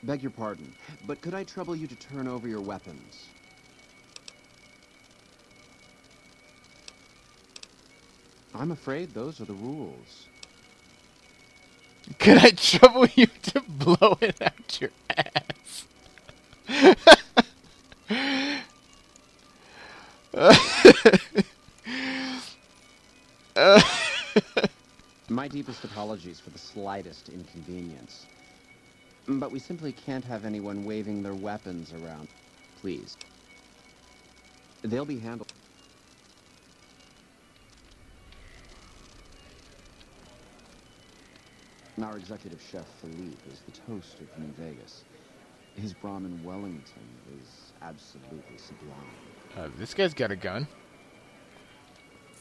Beg your pardon, but could I trouble you to turn over your weapons? I'm afraid those are the rules. Could I trouble you to blow it out your ass? My deepest apologies for the slightest inconvenience. But we simply can't have anyone waving their weapons around. Please. They'll be handled. Our executive chef, Philippe, is the toast of New Vegas. His Brahmin Wellington is absolutely sublime. This guy's got a gun.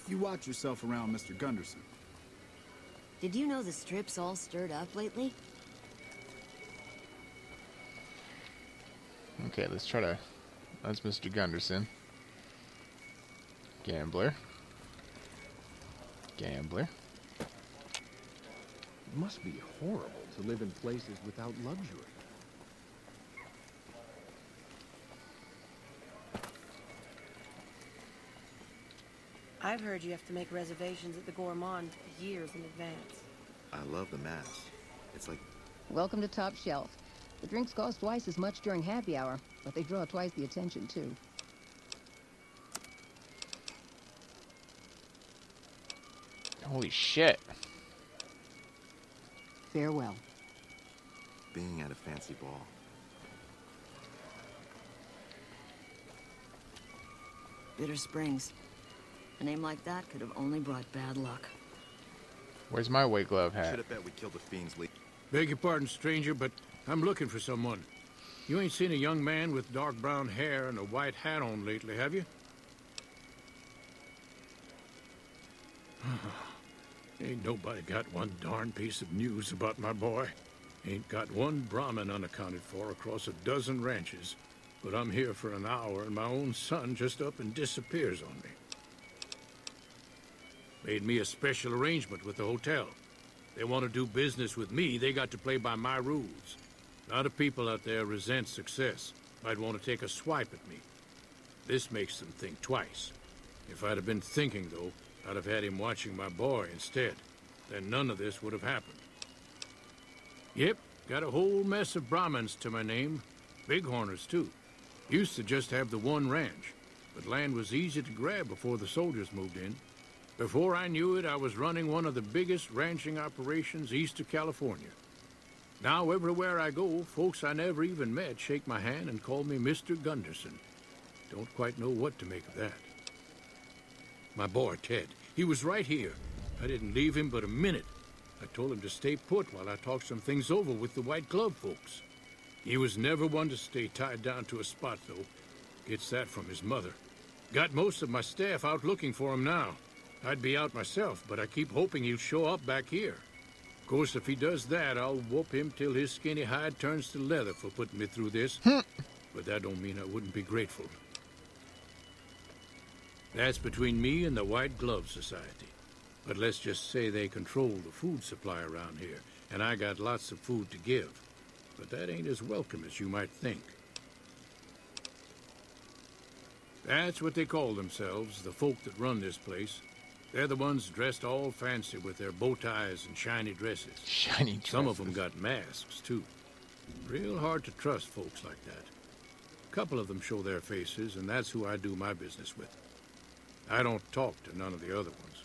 You watch yourself around, Mr. Gunderson. Did you know the strip's all stirred up lately? Okay, let's try to... That's Mr. Gunderson. Gambler. Gambler. It must be horrible to live in places without luxury. I've heard you have to make reservations at the Gourmand years in advance. I love the mass. It's like... Welcome to Top Shelf. The drinks cost twice as much during happy hour, but they draw twice the attention, too. Holy shit. Farewell. being at a fancy ball. Bitter Springs. A name like that could have only brought bad luck. Where's my white glove hat? Should have bet we killed the fiends. Beg your pardon, stranger, but I'm looking for someone. You ain't seen a young man with dark brown hair and a white hat on lately, have you? Ain't nobody got one darn piece of news about my boy. Ain't got one Brahmin unaccounted for across a dozen ranches. But I'm here for an hour and my own son just up and disappears on me. Made me a special arrangement with the hotel. They want to do business with me, they got to play by my rules. A lot of people out there resent success. Might want to take a swipe at me. This makes them think twice. If I'd have been thinking, though, I'd have had him watching my boy instead. Then none of this would have happened. Yep, got a whole mess of Brahmins to my name. Bighorners, too. Used to just have the one ranch, but land was easy to grab before the soldiers moved in. Before I knew it, I was running one of the biggest ranching operations east of California. Now, everywhere I go, folks I never even met shake my hand and call me Mr. Gunderson. Don't quite know what to make of that. My boy, Ted, he was right here. I didn't leave him but a minute. I told him to stay put while I talked some things over with the White Glove folks. He was never one to stay tied down to a spot, though. Gets that from his mother. Got most of my staff out looking for him now. I'd be out myself, but I keep hoping he'll show up back here. Of course, if he does that, I'll whoop him till his skinny hide turns to leather for putting me through this. But that don't mean I wouldn't be grateful. That's between me and the White Glove Society. But let's just say they control the food supply around here, and I got lots of food to give. But that ain't as welcome as you might think. That's what they call themselves, the folk that run this place. They're the ones dressed all fancy with their bow ties and shiny dresses. Shiny dresses. Some of them got masks, too. Real hard to trust folks like that. A couple of them show their faces, and that's who I do my business with. I don't talk to none of the other ones.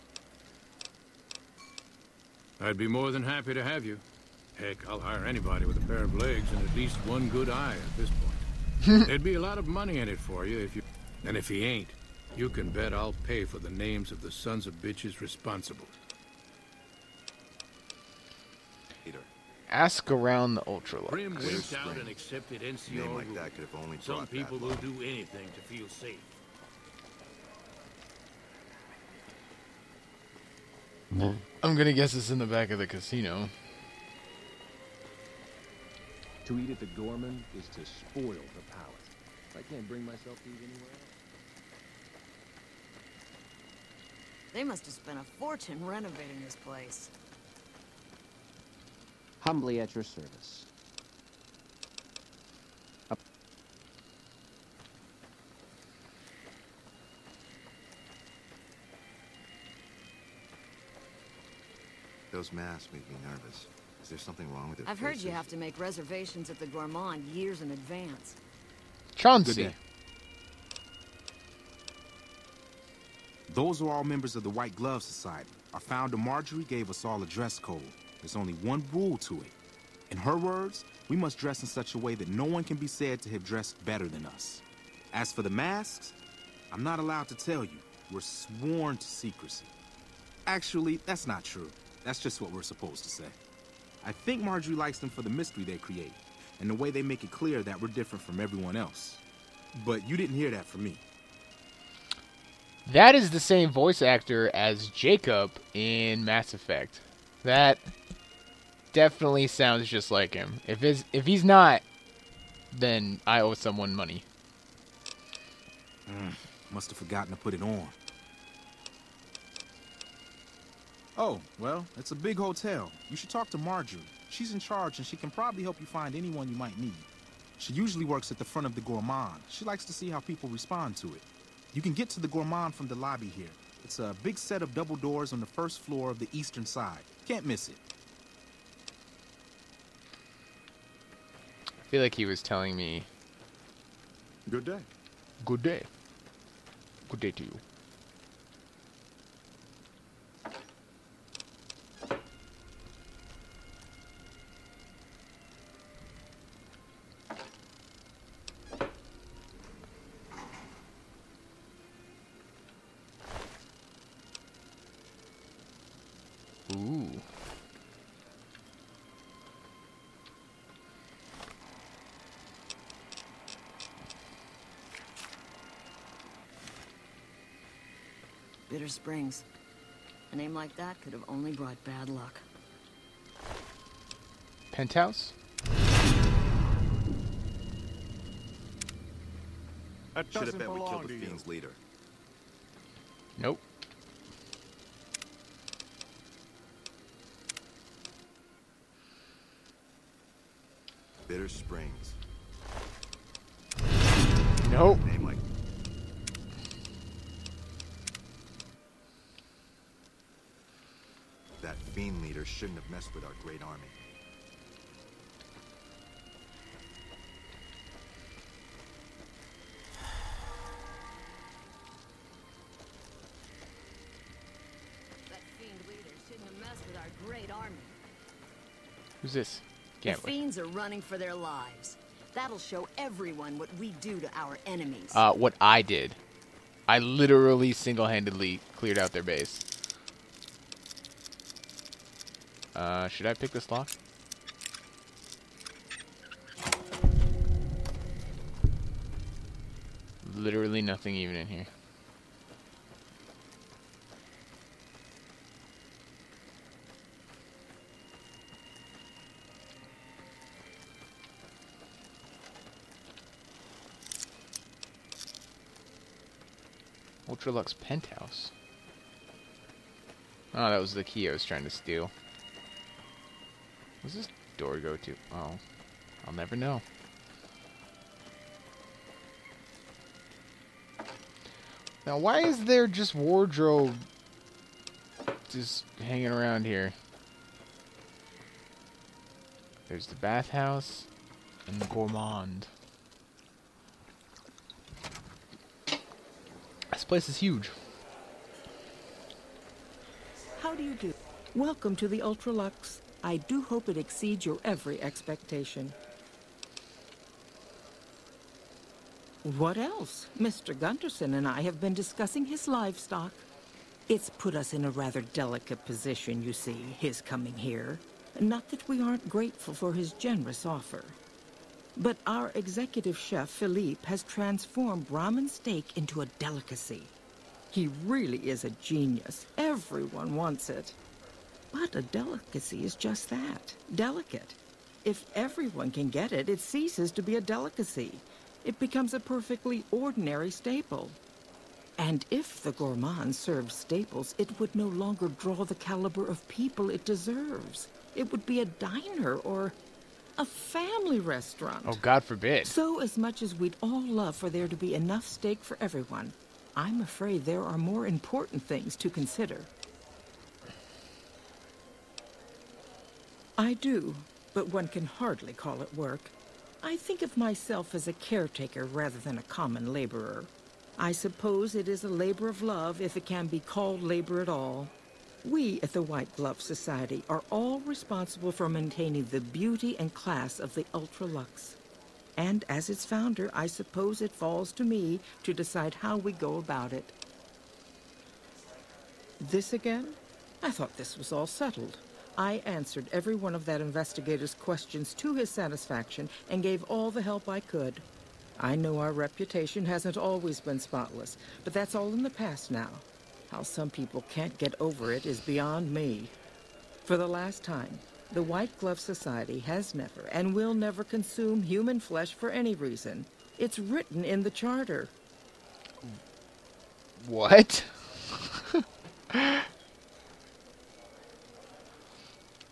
I'd be more than happy to have you. Heck, I'll hire anybody with a pair of legs and at least one good eye at this point. There'd be a lot of money in it for you if you... And if he ain't, you can bet I'll pay for the names of the sons of bitches responsible. Ask around the Ultralux. Prim winked out and accepted NCR Name like rules. that could have only Some brought people bad will luck. do anything to feel safe. I'm gonna guess it's in the back of the casino. To eat at the Gorman is to spoil the palate. I can't bring myself to eat anywhere else. They must have spent a fortune renovating this place. Humbly at your service. Those masks make me nervous. Is there something wrong with their I've heard faces? you have to make reservations at the Gourmand years in advance. Chauncey. Those are all members of the White Glove Society. Our founder Marjorie gave us all a dress code. There's only one rule to it. In her words, we must dress in such a way that no one can be said to have dressed better than us. As for the masks, I'm not allowed to tell you. We're sworn to secrecy. Actually, that's not true. That's just what we're supposed to say. I think Marjorie likes them for the mystery they create, and the way they make it clear that we're different from everyone else. But you didn't hear that from me. That is the same voice actor as Jacob in Mass Effect. That definitely sounds just like him. If he's not, then I owe someone money. Must have forgotten to put it on. Oh, well, it's a big hotel. You should talk to Marjorie. She's in charge, and she can probably help you find anyone you might need. She usually works at the front of the Gourmand. She likes to see how people respond to it. You can get to the Gourmand from the lobby here. It's a big set of double doors on the first floor of the eastern side. Can't miss it. I feel like he was telling me, Good day. good day. Good day to you. Ooh. Bitter Springs. A name like that could have only brought bad luck. Penthouse? That Should have doesn't bet we belong killed the to you. Fiend's leader. Nope. Bitter Springs. Nope. Name like... That Fiend leader shouldn't have messed with our great army. That Fiend leader shouldn't have messed with our great army. Who's this? The Gambler. Fiends are running for their lives. That'll show everyone what we do to our enemies. What I did. I literally single-handedly cleared out their base. Should I pick this lock? Literally nothing even in here. Ultralux penthouse. Oh, that was the key I was trying to steal. Where's this door go to? Oh, I'll never know. Now, why is there just wardrobe just hanging around here? There's the bathhouse and the gourmand. This place is huge. How do you do? Welcome to the Ultralux. I do hope it exceeds your every expectation. What else? Mr. Gunderson and I have been discussing his livestock. It's put us in a rather delicate position, you see, his coming here. Not that we aren't grateful for his generous offer. But our executive chef, Philippe, has transformed Brahmin steak into a delicacy. He really is a genius. Everyone wants it. But a delicacy is just that, delicate. If everyone can get it, it ceases to be a delicacy. It becomes a perfectly ordinary staple. And if the gourmand served staples, it would no longer draw the caliber of people it deserves. It would be a diner or a family restaurant. Oh, God forbid. So as much as we'd all love for there to be enough steak for everyone, I'm afraid there are more important things to consider. I do, but one can hardly call it work. I think of myself as a caretaker rather than a common laborer. I suppose it is a labor of love if it can be called labor at all. We at the White Glove Society are all responsible for maintaining the beauty and class of the Ultra-Lux. And as its founder, I suppose it falls to me to decide how we go about it. This again? I thought this was all settled. I answered every one of that investigator's questions to his satisfaction and gave all the help I could. I know our reputation hasn't always been spotless, but that's all in the past now. How some people can't get over it is beyond me. For the last time, the White Glove Society has never and will never consume human flesh for any reason. It's written in the charter. What?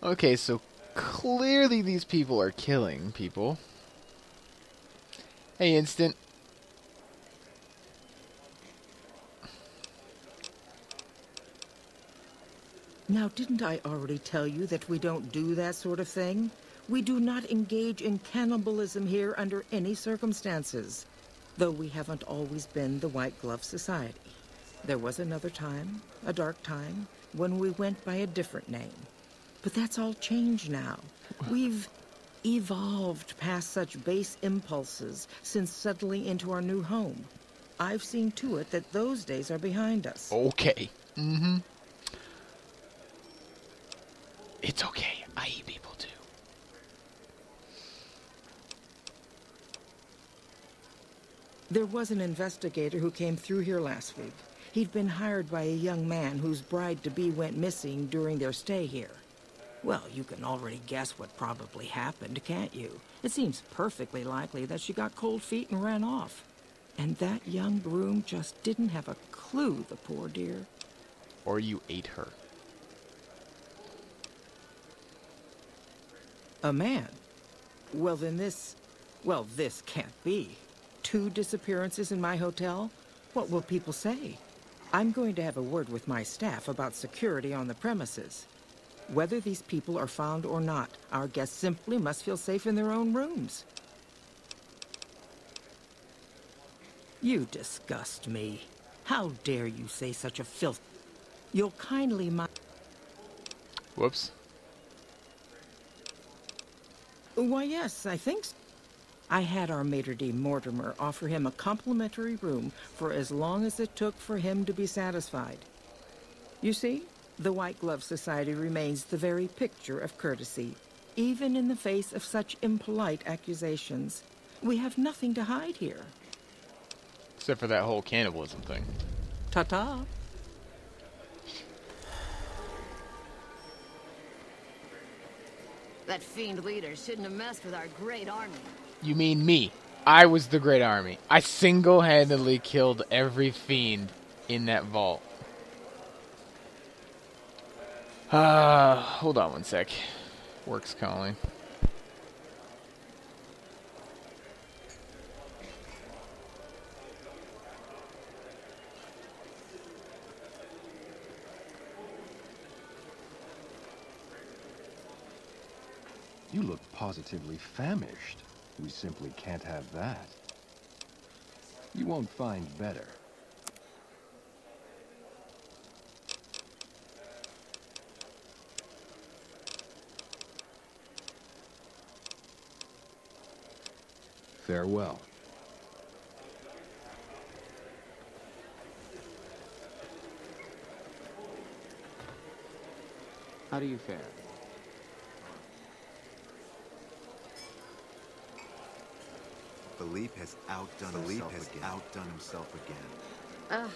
Okay, so clearly these people are killing people. Hey, Instant. Now, didn't I already tell you that we don't do that sort of thing? We do not engage in cannibalism here under any circumstances. Though we haven't always been the White Glove Society. There was another time, a dark time, when we went by a different name. But that's all changed now. We've evolved past such base impulses since settling into our new home. I've seen to it that those days are behind us. Okay. Mm-hmm. It's okay. I eat people too. There was an investigator who came through here last week. He'd been hired by a young man whose bride-to-be went missing during their stay here. Well, you can already guess what probably happened, can't you? It seems perfectly likely that she got cold feet and ran off. And that young groom just didn't have a clue, the poor dear. Or you ate her. A man? Well, then this can't be. 2 disappearances in my hotel? What will people say? I'm going to have a word with my staff about security on the premises. Whether these people are found or not, our guests simply must feel safe in their own rooms. You disgust me. How dare you say such a filth... You'll kindly Whoops. Why, yes, I think so. I had our maitre d' Mortimer offer him a complimentary room for as long as it took for him to be satisfied. You see, the White Glove Society remains the very picture of courtesy, even in the face of such impolite accusations. We have nothing to hide here. Except for that whole cannibalism thing. Ta-ta. That fiend leader shouldn't have messed with our great army. You mean me? I was the Great Army. I single-handedly killed every fiend in that vault. Hold on one sec. Work's calling. You look positively famished. We simply can't have that. You won't find better. Farewell. How do you fare? Philippe has outdone himself again. Ugh,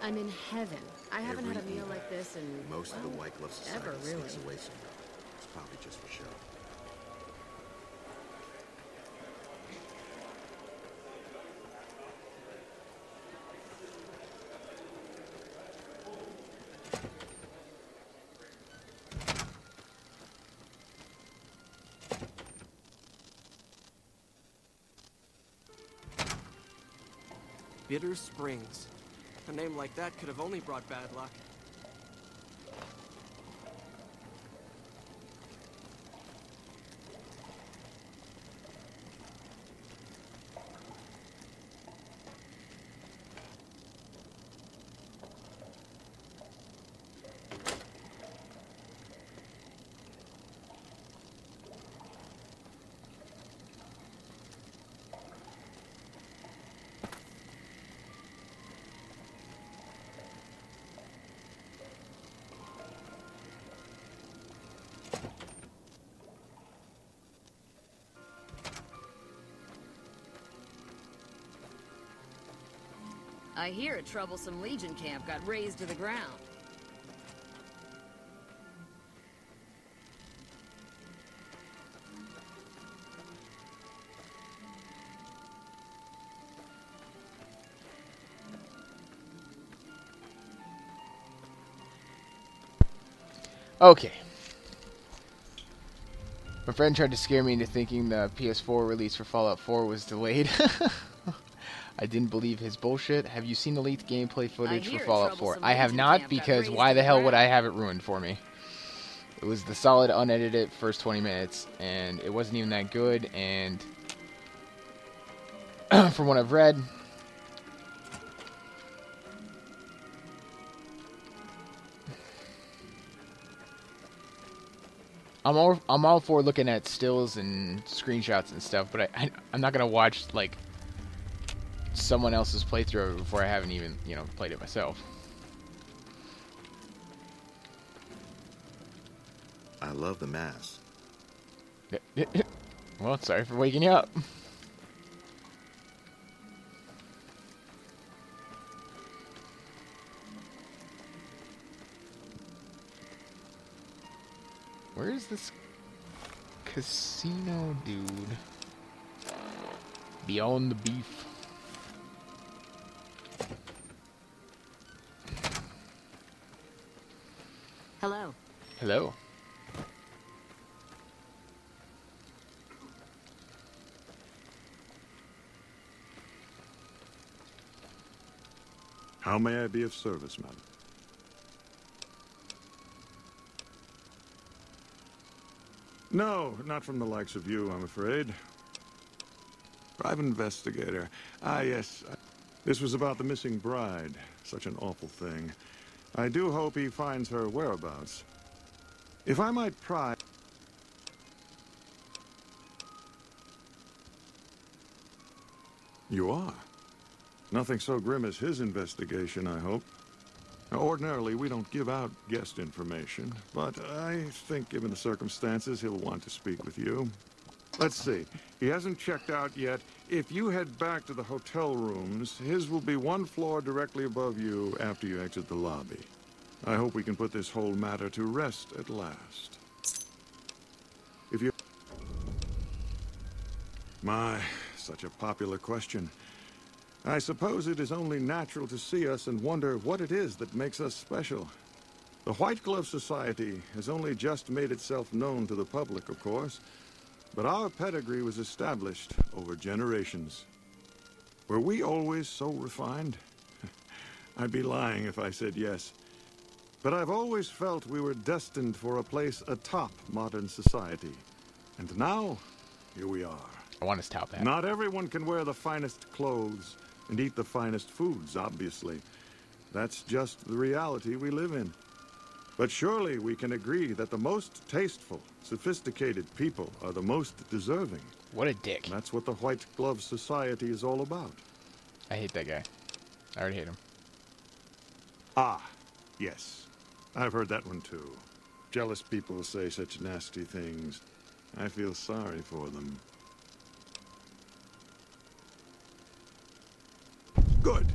I'm in heaven. I haven't had a meal evening. like this in, Most of the White Glove Society ever, really. sneaks away somewhere. It's probably just for show. Bitter Springs. A name like that could have only brought bad luck. I hear a troublesome Legion camp got razed to the ground. Okay. My friend tried to scare me into thinking the PS4 release for Fallout 4 was delayed. I didn't believe his bullshit. Have you seen the leaked gameplay footage for Fallout 4? I have not, because why the hell would I have it ruined for me? It was the solid, unedited first 20 minutes, and it wasn't even that good, and from what I've read, I'm all for looking at stills and screenshots and stuff, but I'm not gonna watch like someone else's playthrough of it before I haven't even, you know, played it myself. I love the mask. Well, sorry for waking you up. Where is this casino dude? Beyond the beef. Hello. Hello. How may I be of service, madam? No, not from the likes of you, I'm afraid. Private investigator. Ah, yes. This was about the missing bride. Such an awful thing. I do hope he finds her whereabouts. If I might pry... You are? Nothing so grim as his investigation, I hope. Now, ordinarily, we don't give out guest information, but I think, given the circumstances, he'll want to speak with you. Let's see. He hasn't checked out yet. If you head back to the hotel rooms, his will be one floor directly above you after you exit the lobby. I hope we can put this whole matter to rest at last. If you... My, such a popular question. I suppose it is only natural to see us and wonder what it is that makes us special. The White Glove Society has only just made itself known to the public, of course, but our pedigree was established over generations. Were we always so refined? I'd be lying if I said yes. But I've always felt we were destined for a place atop modern society. And now, here we are. I want his top hat. Not everyone can wear the finest clothes and eat the finest foods, obviously. That's just the reality we live in. But surely we can agree that the most tasteful, sophisticated people are the most deserving. What a dick. That's what the White Glove Society is all about. I hate that guy. I already hate him. Ah, yes. I've heard that one too. Jealous people say such nasty things. I feel sorry for them. Good.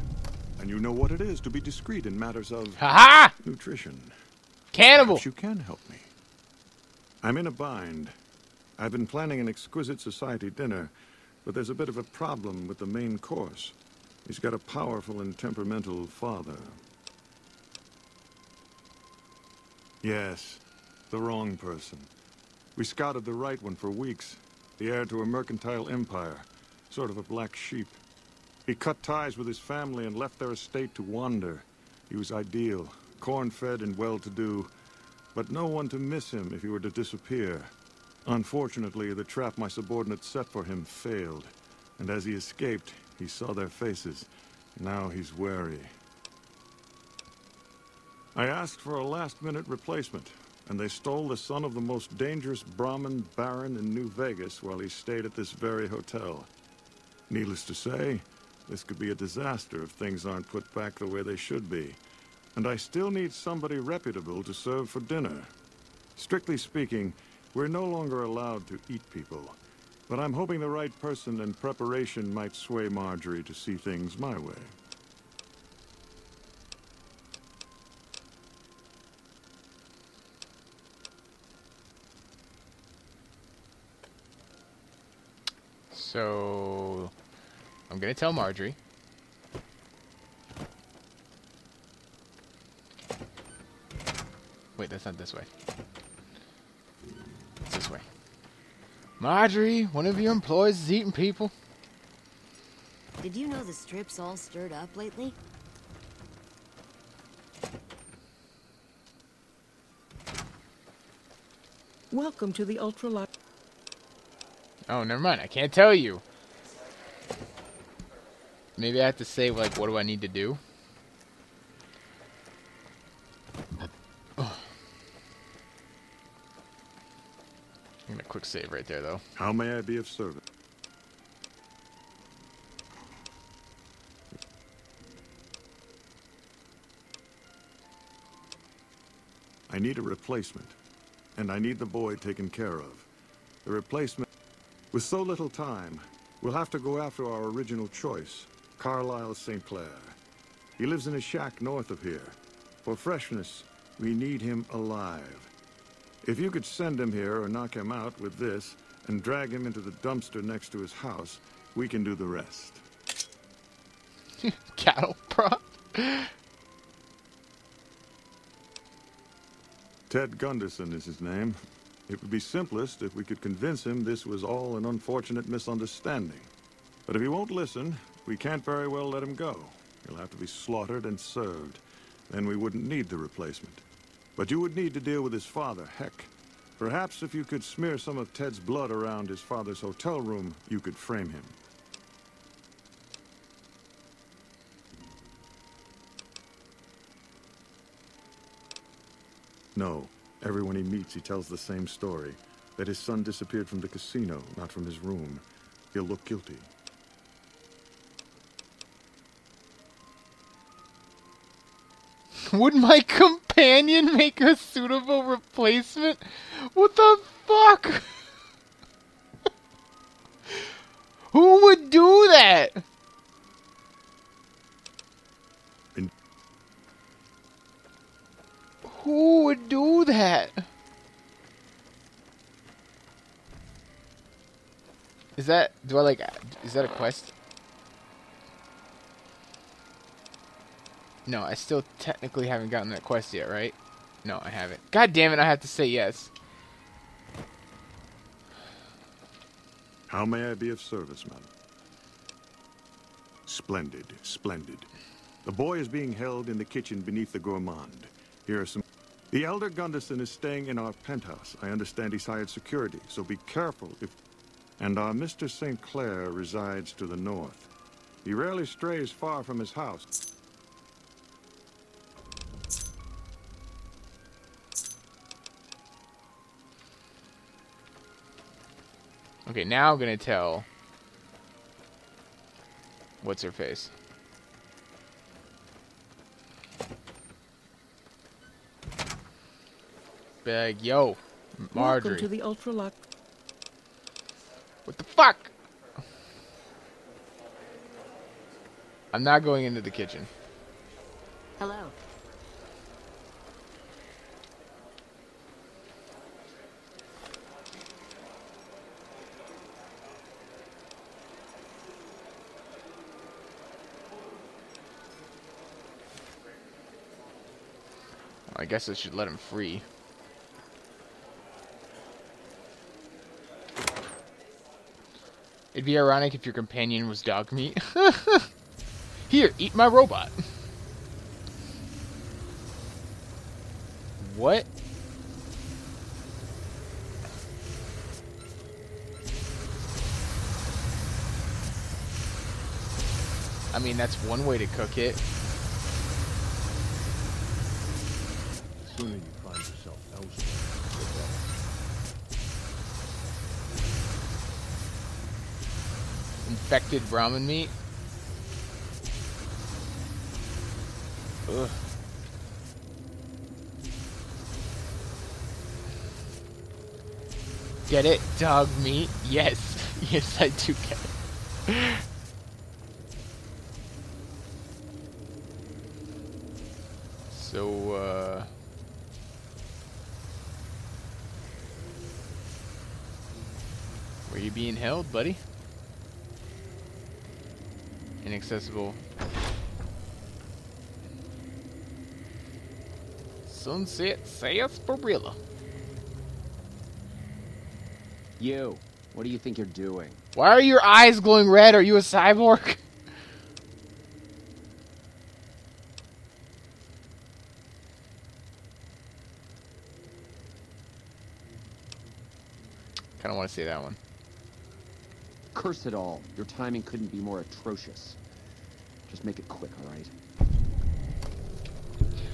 And you know what it is to be discreet in matters of nutrition. Cannibal! Perhaps you can help me. I'm in a bind. I've been planning an exquisite society dinner, but there's a bit of a problem with the main course. He's got a powerful and temperamental father. Yes, the wrong person. We scouted the right one for weeks. The heir to a mercantile empire. Sort of a black sheep. He cut ties with his family and left their estate to wander. He was ideal, corn-fed and well-to-do, but no one to miss him if he were to disappear. Unfortunately, the trap my subordinates set for him failed, and as he escaped, he saw their faces. Now he's wary. I asked for a last-minute replacement, and they stole the son of the most dangerous Brahmin baron in New Vegas while he stayed at this very hotel. Needless to say, this could be a disaster if things aren't put back the way they should be. And I still need somebody reputable to serve for dinner. Strictly speaking, we're no longer allowed to eat people. But I'm hoping the right person and preparation might sway Marjorie to see things my way. So I'm gonna tell Marjorie. Wait, that's not this way. It's this way. Marjorie, one of your employees is eating people. Did you know the strip's all stirred up lately? Welcome to the ultralight. Oh, never mind. I can't tell you. Maybe I have to say, like, what do I need to do? I'm gonna quick save right there, though. How may I be of service? I need a replacement, and I need the boy taken care of. The replacement... With so little time, we'll have to go after our original choice, Carlisle St. Clair. He lives in a shack north of here. For freshness, we need him alive. If you could send him here or knock him out with this and drag him into the dumpster next to his house, we can do the rest. Cattle prop. Ted Gunderson is his name. It would be simplest if we could convince him this was all an unfortunate misunderstanding. But if he won't listen, we can't very well let him go. He'll have to be slaughtered and served. Then we wouldn't need the replacement. But you would need to deal with his father, Heck. Perhaps if you could smear some of Ted's blood around his father's hotel room, you could frame him. No. Everyone he meets, he tells the same story. That his son disappeared from the casino, not from his room. He'll look guilty. Would my companion make a suitable replacement? What the fuck? Who would do that? Who would do that? Is that, is that a quest? No, I still technically haven't gotten that quest yet, right? No, I haven't. God damn it, I have to say yes. How may I be of service, madam? Splendid, splendid. The boy is being held in the kitchen beneath the gourmand. Here are some... The elder Gunderson is staying in our penthouse. I understand he's hired security, so be careful if... And our Mr. St. Clair resides to the north. He rarely strays far from his house. Okay, now I'm gonna tell... What's her face? Big yo, Marjorie. Welcome to the ultralight. What the fuck? I'm not going into the kitchen. Hello. I guess I should let him free. It'd be ironic if your companion was dog meat. Here, eat my robot. What? I mean, that's one way to cook it. The sooner you find yourself elsewhere, Infected ramen meat. Ugh. Get it? Dog meat? Yes. Yes, I do get it. So, where you being held, buddy? inaccessible. Sunset sarsaparilla. You, what do you think you're doing? Why are your eyes glowing red? Are you a cyborg? Kind of want to see that one. Curse it all. Your timing couldn't be more atrocious. Just make it quick, all right?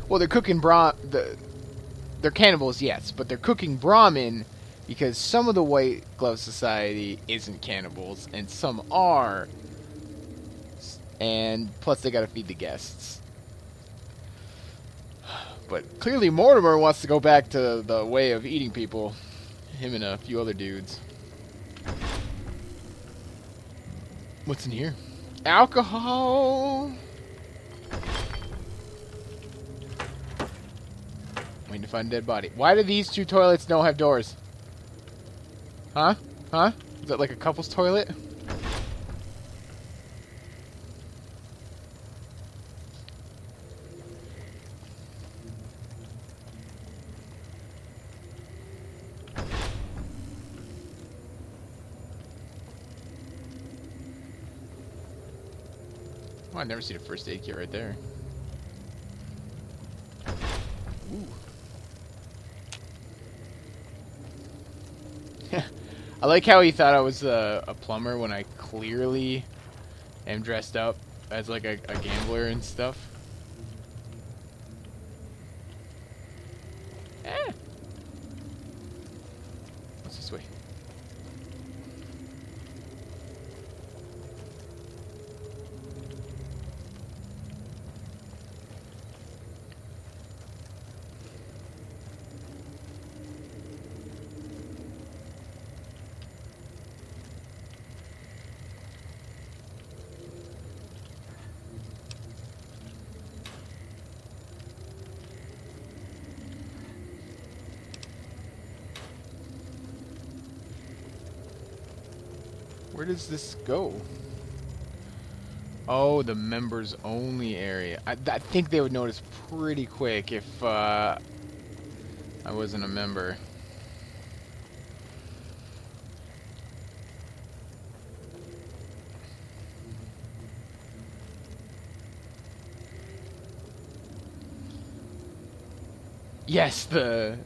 Well, they're cooking they're cannibals, yes, but they're cooking Brahmin because some of the White Glove Society isn't cannibals, and some are. And plus, they gotta feed the guests. But clearly, Mortimer wants to go back to the way of eating people. Him and a few other dudes. What's in here? Alcohol! Waiting to find a dead body. Why do these two toilets don't have doors? Huh? Huh? Is that like a couple's toilet? Oh, I've never seen a first aid kit right there. Ooh. I like how he thought I was a plumber when I clearly am dressed up as like a gambler and stuff. Eh. What's this way? Where does this go? Oh, the members only area. I think they would notice pretty quick if I wasn't a member. Yes, they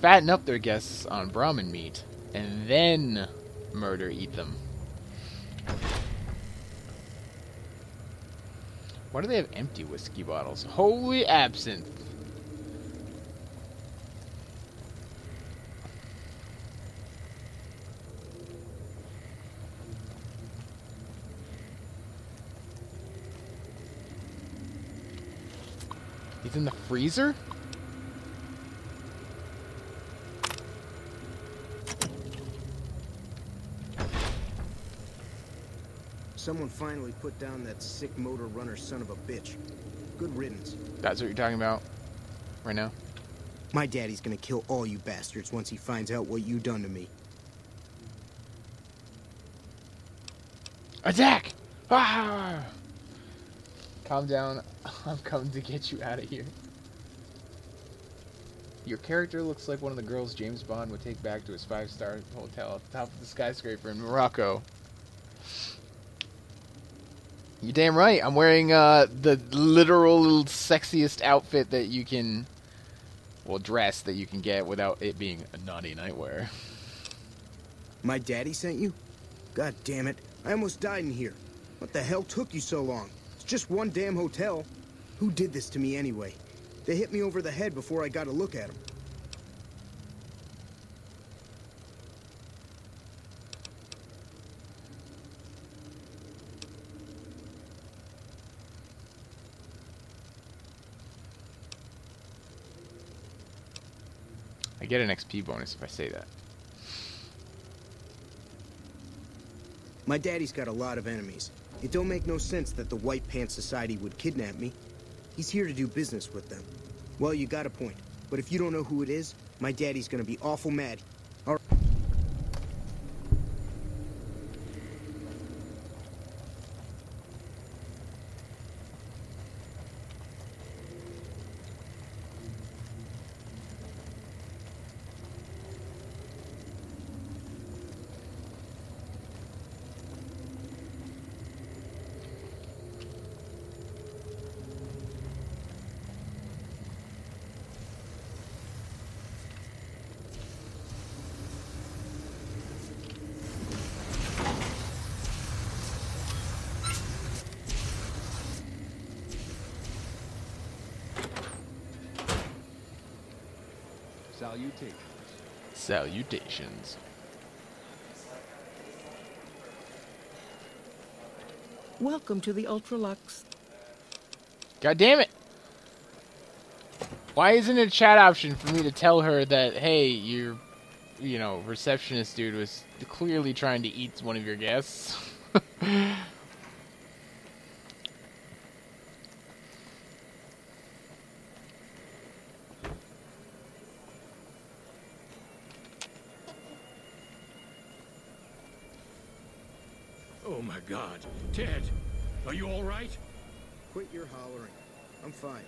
fatten up their guests on Brahmin meat and then murder eat them. Why do they have empty whiskey bottles? Holy absinthe. He's in the freezer? Someone finally put down that sick motor runner son of a bitch. Good riddance. That's what you're talking about right now? My daddy's gonna kill all you bastards once he finds out what you done to me. Attack! Ah! Calm down. I'm coming to get you out of here. Your character looks like one of the girls James Bond would take back to his 5-star hotel at the top of the skyscraper in Morocco. You're damn right. I'm wearing the literal sexiest outfit that you can, well, dress that you can get without it being a naughty nightwear. My daddy sent you? God damn it. I almost died in here. What the hell took you so long? It's just one damn hotel. Who did this to me anyway? They hit me over the head before I got a look at them. I get an XP bonus if I say that. My daddy's got a lot of enemies. It don't make no sense that the White Pants Society would kidnap me. He's here to do business with them. Well, you got a point. But if you don't know who it is, my daddy's gonna be awful mad. All right. Salutations. Salutations. Welcome to the Ultralux. God damn it! Why isn't it a chat option for me to tell her that, hey, your, receptionist dude was clearly trying to eat one of your guests? Oh my God. Ted, are you all right? Quit your hollering. I'm fine.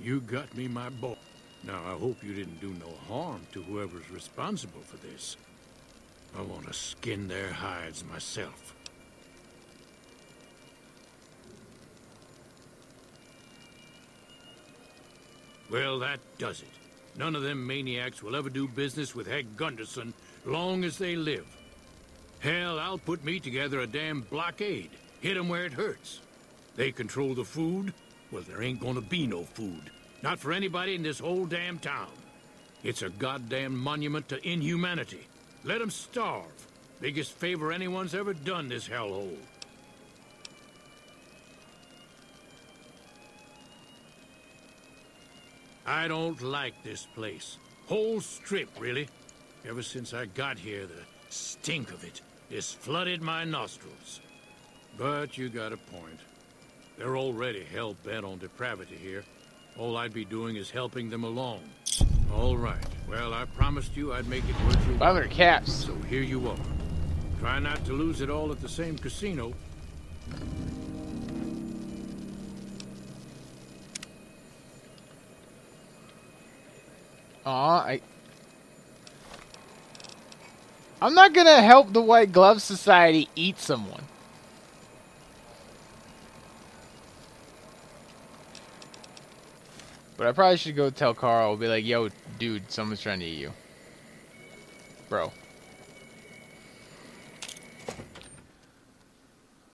You got me, my boy. Now, I hope you didn't do no harm to whoever's responsible for this. I want to skin their hides myself. Well, that does it. None of them maniacs will ever do business with Head Gunderson long as they live. Hell, I'll put me together a damn blockade. Hit 'em where it hurts. They control the food. Well, there ain't gonna be no food. Not for anybody in this whole damn town. It's a goddamn monument to inhumanity. Let 'em starve. Biggest favor anyone's ever done this hellhole. I don't like this place. Whole strip, really. Ever since I got here, the stink of it has flooded my nostrils. But you got a point. They're already hell-bent on depravity here. All I'd be doing is helping them along. All right. Well, I promised you I'd make it worth your while. 500 caps. So here you are. Try not to lose it all at the same casino. I'm not gonna help the White Glove Society eat someone. But I probably should go tell Carl, be like, yo, dude, someone's trying to eat you. Bro.